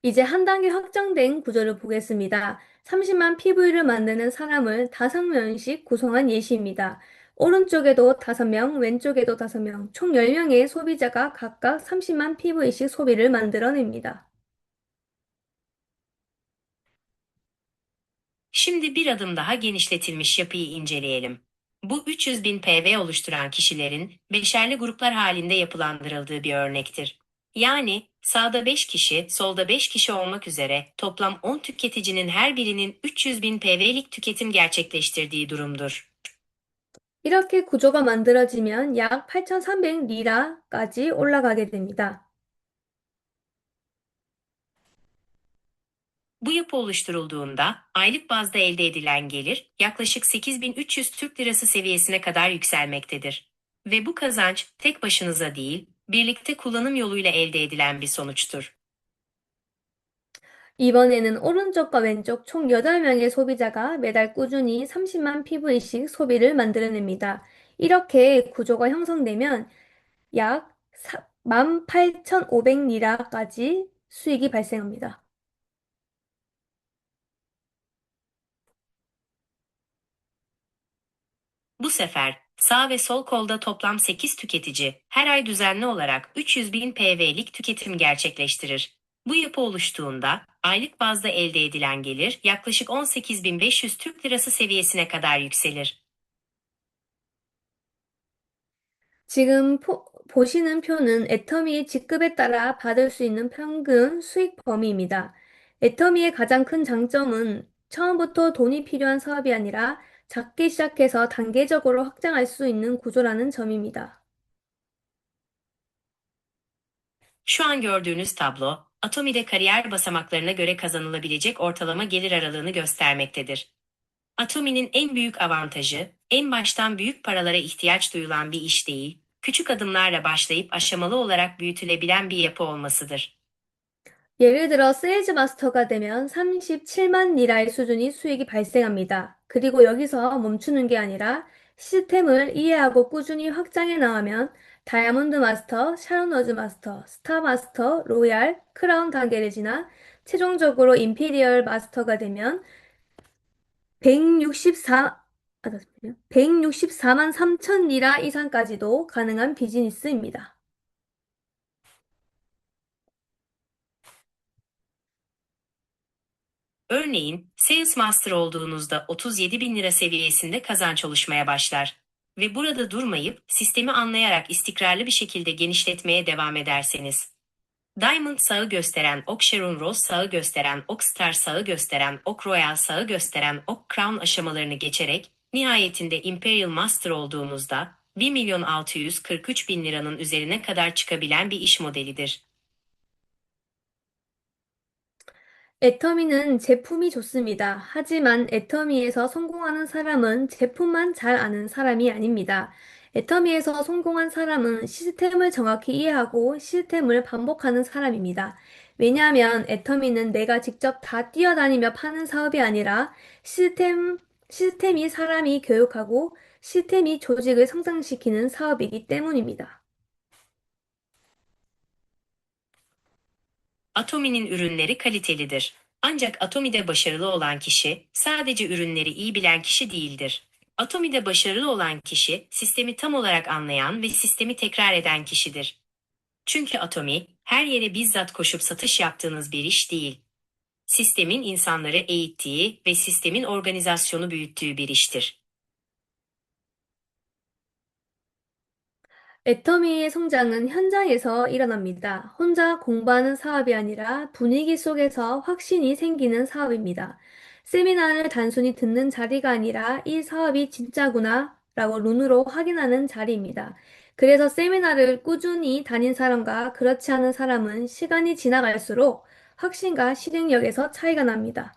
이제 한 단계 확장된 구조를 보겠습니다. 30만 PV를 만드는 사람을 5명씩 구성한 예시입니다. 오른쪽에도 5명, 왼쪽에도 5명, 총 10명의 소비자가 각각 30만 PV씩 소비를 만들어냅니다. Şimdi bir adım daha genişletilmiş yapıyı inceleyelim. Bu 300 bin PV oluşturan kişilerin beşerli gruplar halinde yapılandırıldığı bir örnektir. Yani sağda 5 kişi, solda 5 kişi olmak üzere toplam 10 tüketicinin her birinin 300 bin PV'lik tüketim gerçekleştirdiği durumdur. 이렇게 구조가 만들어지면 약 8,300 리라까지 올라가게 됩니다. Bu yapı oluşturulduğunda aylık bazda elde edilen gelir yaklaşık 8.300 Türk Lirası seviyesine kadar yükselmektedir. Ve bu kazanç tek başınıza değil, birlikte kullanım yoluyla elde edilen bir sonuçtur. 이번에는 오른쪽과 왼쪽 총 8명의 소비자가 매달 꾸준히 30만 PV씩 소비를 만들어냅니다. 이렇게 구조가 형성되면 약 18,500리라까지 수익이 발생합니다. Bu sefer sağ ve sol kolda toplam 8 tüketici her ay düzenli olarak 300 bin PV'lik tüketim gerçekleştirir. Bu yapı oluştuğunda aylık bazda elde edilen gelir yaklaşık 18.500 Türk Lirası seviyesine kadar yükselir. 지금 보시는 표는 애터미 직급에 따라 받을 수 있는 평균 수익 범위입니다. 애터미의 가장 큰 장점은 처음부터 돈이 필요한 사업이 아니라 작게 시작해서 단계적으로 확장할 수 있는 구조라는 점입니다. Şu an gördüğünüz tablo, Atomi'de kariyer basamaklarına göre kazanılabilecek ortalama gelir aralığını göstermektedir. Atomi'nin en büyük avantajı, en baştan büyük paralara ihtiyaç duyulan bir iş değil, küçük adımlarla başlayıp aşamalı olarak büyütülebilen bir yapı olmasıdır. 예를 들어 세일즈 마스터가 되면 37만 리라의 수준이 수익이 발생합니다. 그리고 여기서 멈추는 게 아니라 시스템을 이해하고 꾸준히 확장해 나가면 다이아몬드 마스터, 샤론워즈 마스터, 스타 마스터, 로얄, 크라운 단계를 지나 최종적으로 임피리얼 마스터가 되면 164, 잠시만요. 164만 3천 리라 이상까지도 가능한 비즈니스입니다. Örneğin, Sales Master olduğunuzda 37 bin lira seviyesinde kazanç oluşmaya başlar. Ve burada durmayıp, sistemi anlayarak istikrarlı bir şekilde genişletmeye devam ederseniz. Diamond sağı gösteren ok, Sharon Rose sağı gösteren ok, Star sağı gösteren ok, Royal sağı gösteren ok, Crown aşamalarını geçerek, nihayetinde Imperial Master olduğunuzda 1.643.000 liranın üzerine kadar çıkabilen bir iş modelidir. 애터미는 제품이 좋습니다. 하지만 애터미에서 성공하는 사람은 제품만 잘 아는 사람이 아닙니다. 애터미에서 성공한 사람은 시스템을 정확히 이해하고 시스템을 반복하는 사람입니다. 왜냐하면 애터미는 내가 직접 다 뛰어다니며 파는 사업이 아니라 시스템이 사람이 교육하고 시스템이 조직을 성장시키는 사업이기 때문입니다. Atomi'nin ürünleri kalitelidir. Ancak Atomi'de başarılı olan kişi, sadece ürünleri iyi bilen kişi değildir. Atomi'de başarılı olan kişi, sistemi tam olarak anlayan ve sistemi tekrar eden kişidir. Çünkü Atomi, her yere bizzat koşup satış yaptığınız bir iş değil. Sistemin insanları eğittiği ve sistemin organizasyonu büyüttüğü bir iştir. 애터미의 성장은 현장에서 일어납니다. 혼자 공부하는 사업이 아니라 분위기 속에서 확신이 생기는 사업입니다. 세미나를 단순히 듣는 자리가 아니라 이 사업이 진짜구나 라고 눈으로 확인하는 자리입니다. 그래서 세미나를 꾸준히 다닌 사람과 그렇지 않은 사람은 시간이 지나갈수록 확신과 실행력에서 차이가 납니다.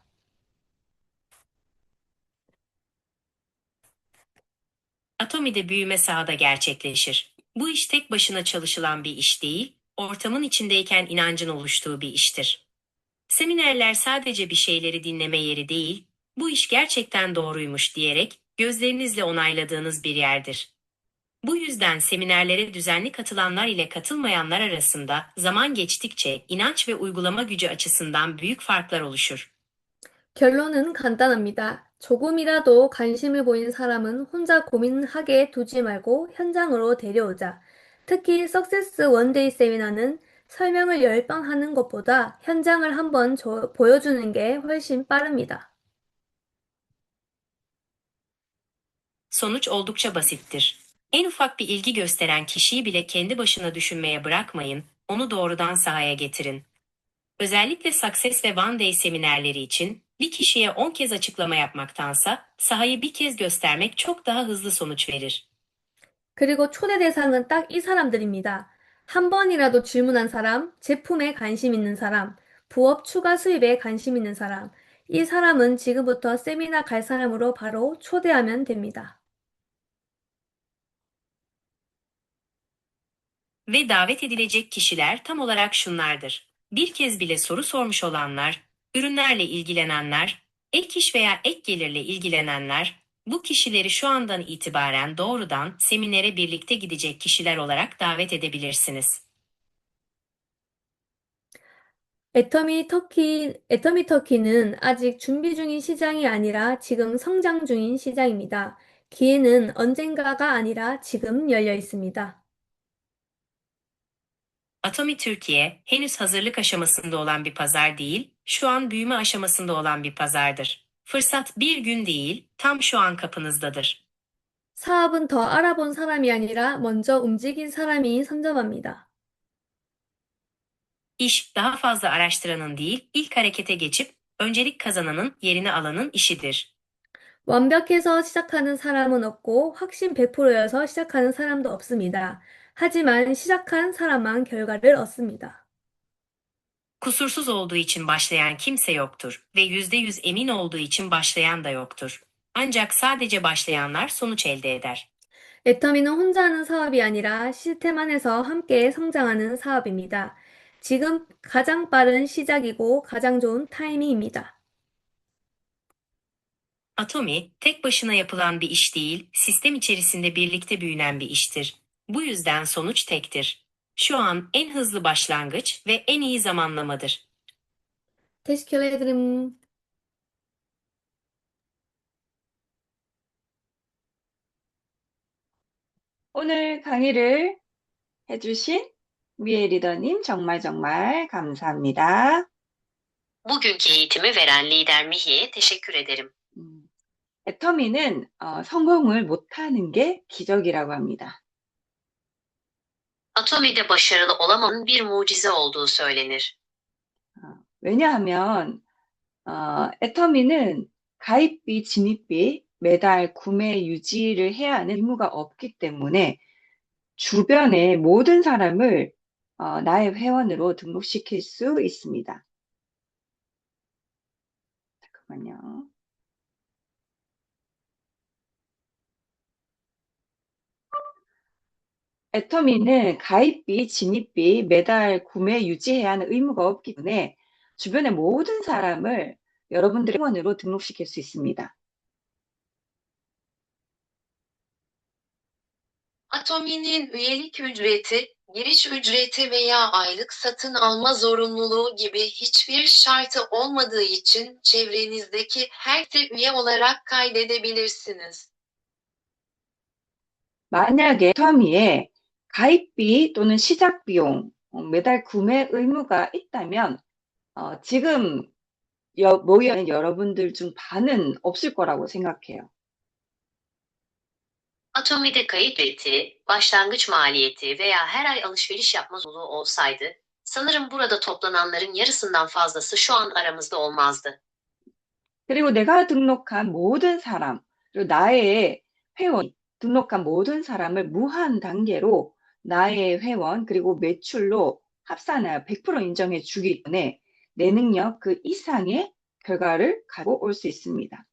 Atomi'de büyüme sahada gerçekleşir. Bu iş tek başına çalışılan bir iş değil, ortamın içindeyken inancın oluştuğu bir iştir. Seminerler sadece bir şeyleri dinleme yeri değil, bu iş gerçekten doğruymuş diyerek gözlerinizle onayladığınız bir yerdir. Bu yüzden seminerlere düzenli katılanlar ile katılmayanlar arasında zaman geçtikçe inanç ve uygulama gücü açısından büyük farklar oluşur. 결론은 간단합니다. 조금이라도 관심을 보인 사람은 혼자 고민하게 두지 말고 현장으로 데려오자. 특히 석세스 원데이 세미나는 설명을 10번 하는 것보다 현장을 한번 보여주는 게 훨씬 빠릅니다. Sonuç oldukça basittir. En ufak bir ilgi gösteren kişiyi bile kendi başına düşünmeye bırakmayın, onu doğrudan sahaya getirin. Özellikle Success ve One Day seminerleri için bir kişiye 10 kez açıklama yapmaktansa sahayı bir kez göstermek çok daha hızlı sonuç verir. 그리고 초대 대상은 딱 이 사람들입니다. 한 번이라도 질문한 사람, 제품에 관심 있는 사람, 부업 추가 수입에 관심 있는 사람. 이 사람은 지금부터 세미나 갈 사람으로 바로 초대하면 됩니다. Ve davet edilecek kişiler tam olarak şunlardır. Bir kez bile soru sormuş olanlar, ürünlerle ilgilenenler, ek iş veya ek gelirle ilgilenenler, bu kişileri şu andan itibaren doğrudan seminere birlikte gidecek kişiler olarak davet edebilirsiniz. 애터미 터키는 아직 준비 중인 시장이 아니라 지금 성장 중인 시장입니다. 기회는 언젠가가 아니라 지금 열려 있습니다. Atomi Türkiye, henüz hazırlık aşamasında olan bir pazar değil, şu an büyüme aşamasında olan bir pazardır. Fırsat bir gün değil, tam şu an kapınızdadır. 사업은 더 알아본 사람이 아니라 먼저 움직인 사람이 선점합니다. İş daha fazla araştıranın değil, ilk harekete geçip öncelik kazananın yerini alanın işidir. 완벽해서 시작하는 사람은 없고 확신 100%여서 시작하는 사람도 없습니다. 하지만 시작한 사람만 결과를 얻습니다. Kusursuz olduğu için başlayan kimse yoktur ve %100 emin olduğu için başlayan da yoktur. Ancak sadece başlayanlar sonuç elde eder. 애터미는 혼자 하는 사업이 아니라 시스템 안에서 함께 성장하는 사업입니다. 지금 가장 빠른 시작이고 가장 좋은 타이밍입니다. Atomi, tek başına yapılan bir iş değil, sistem içerisinde birlikte büyünen bir iştir. Bu yüzden sonuç tektir. Şu an en hızlı başlangıç ve en iyi zamanlamadır. 테시큐러 해드림. 오늘 강의를 해주신 미애 리더님 정말 감사합니다. Bugünkü eğitimi veren lider Mihi'ye teşekkür ederim. 애터미는 성공을 못하는 게 기적이라고 합니다. Atomi'de başarılı olamanın bir mucize olduğu söylenir. 왜냐하면 애터미는 가입비, 진입비, 매달 구매 유지를 해야 하는 의무가 없기 때문에 주변의 모든 사람을 나의 회원으로 등록시킬 수 있습니다. 잠깐만요. 애터미는 가입비, 진입비, 매달 구매 유지해야 하는 의무가 없기 때문에 주변의 모든 사람을 여러분들의 회원으로 등록시킬 수 있습니다. Atomi'nin üyelik ücreti, giriş ücreti veya aylık satın alma zorunluluğu gibi hiçbir şartı olmadığı için çevrenizdeki herkesi üye olarak kaydedebilirsiniz. 만약에 애터미에 가입비 또는 시작 비용, 매달 구매 의무가 있다면 지금 모여 있는 여러분들 중 반은 없을 거라고 생각해요. Atomi'de kayıt ücreti, başlangıç maliyeti veya her ay alışveriş yapma zorunluluğu olsaydı, sanırım burada toplananların yarısından fazlası şu an aramızda olmazdı. 그리고 내가 등록한 모든 사람, 그리고 나의 회원, 등록한 모든 사람을 무한 단계로 나의 회원, 그리고 매출로 합산하여 100% 인정해 주기 때문에 내 능력 그 i상의 결과를 가지고 올 수 있습니다.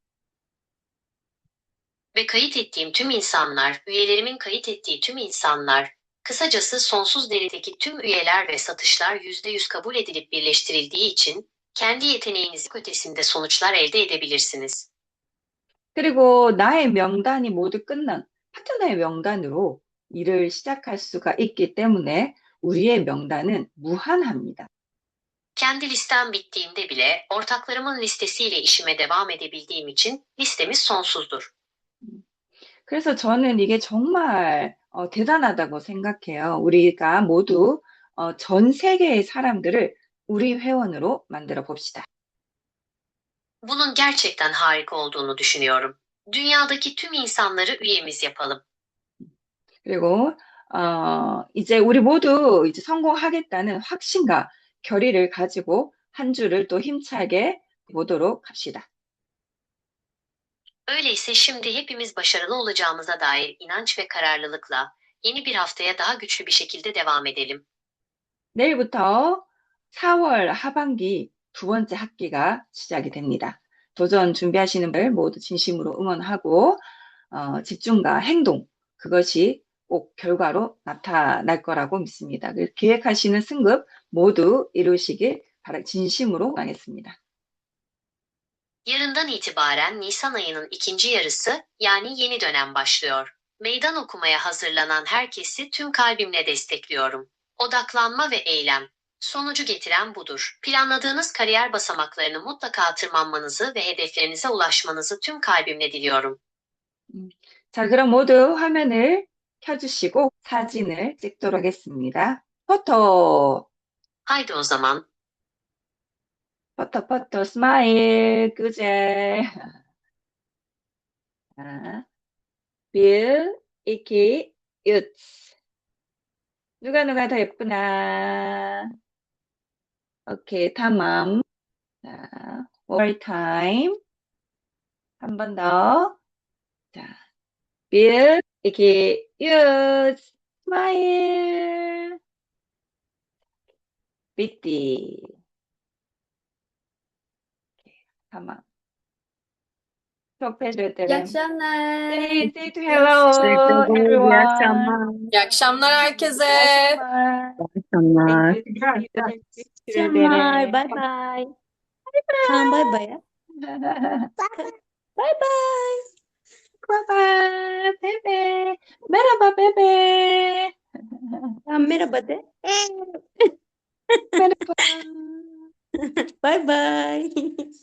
Ve kayıt ettiğim tüm insanlar, üyelerimin kayıt ettiği tüm insanlar, kısacası sonsuz derecedeki tüm üyeler ve satışlar %100 kabul edilip birleştirildiği için, kendi yeteneğinizin ötesinde sonuçlar elde edebilirsiniz. 그리고 나의 명단이 모두 끝난 파트너의 명단으로 일을 시작할 수가 있기 때문에 우리의 명단은 무한합니다. Kendi listem bittiğinde bile ortaklarımın listesiyle işime devam edebildiğim için listemiz sonsuzdur. 그래서 저는 이게 정말 대단하다고 생각해요. 우리가 모두 전 세계의 사람들을 우리 회원으로 만들어 봅시다. Bunun gerçekten harika olduğunu düşünüyorum. Dünyadaki tüm insanları üyemiz yapalım. 그리고 이제 우리 모두 이제 성공하겠다는 확신과 결의를 가지고 한 주를 또 힘차게 보도록 합시다. Öyleyse şimdi hepimiz başarılı olacağımıza dair inanç ve kararlılıkla yeni bir haftaya daha güçlü bir şekilde devam edelim. 내일부터 4월 하반기 두 번째 학기가 시작이 됩니다. 도전 준비하시는 분들 모두 진심으로 응원하고 집중과 행동 그것이 꼭 결과로 나타날 거라고 믿습니다. 계획하시는 승급 모두 이루시길 진심으로 바라겠습니다. Yarından itibaren Nisan ayının ikinci yarısı, yani yeni dönem başlıyor. Meydan okumaya hazırlanan herkesi tüm kalbimle destekliyorum. Odaklanma ve eylem. Sonucu getiren budur. Planladığınız kariyer basamaklarını mutlaka tırmanmanızı ve hedeflerinize ulaşmanızı tüm kalbimle diliyorum. 자, 그럼 모두 화면을 켜주시고 사진을 찍도록 하겠습니다. 포토, Haydi o zaman. 포토, 스마일, 끄제. 자, 빌, 이키, 유츠. 누가 더 예쁘나? 오케이, tamam. 자, one more time. 한 번 더. 자, 1, 2, 3, smile. bitti. Tamam. Çok teşekkür İyi ederim. akşamlar. Say to hello everyone. İyi akşamlar herkese. İyi akşamlar. akşamlar. Thank you. Teşekkür Akşamlar. ederim. Bye bye. Tamam bye bye. Bye bye. Bye bye. Bebe. Merhaba bebe. Tamam merhaba de. Merhaba. Bye bye.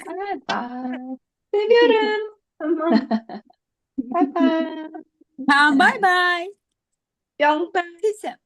Bye bye. Seviyorum. Tamam. Bye bye. Tamam bye bye. Yok ben. Kızım.